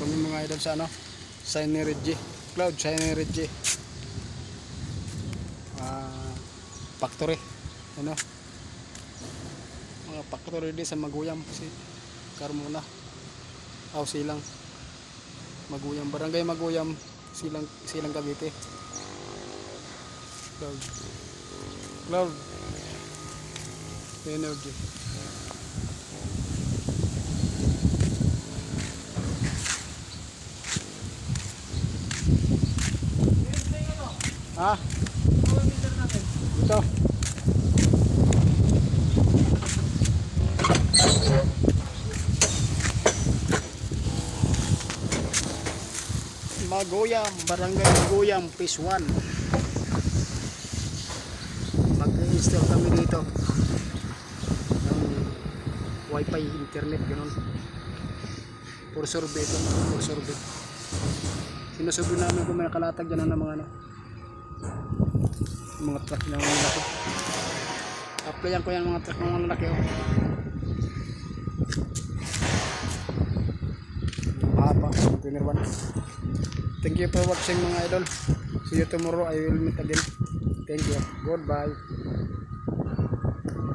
kami mga idol sa ano, Synergy, Cloud Synergy factory, ano, mga factory din sa Maguyam, si Carmona, silang Maguyam, barangay Maguyam, silang Cavite. Cloud Energy. Ito. Maguyam, barangay Maguyam, phase 1. Mag-install kami dito ng wifi, internet, gano'n. For survey ito, for survey. Sinusurvey namin kung may nakalatag dyan ng mga truck na mga laki. Applyan ko yan mga truck ng mga laki, oh. Mahaba, container 1. Thank you for watching mga idol. See you tomorrow. I will meet again. Thank you. Goodbye.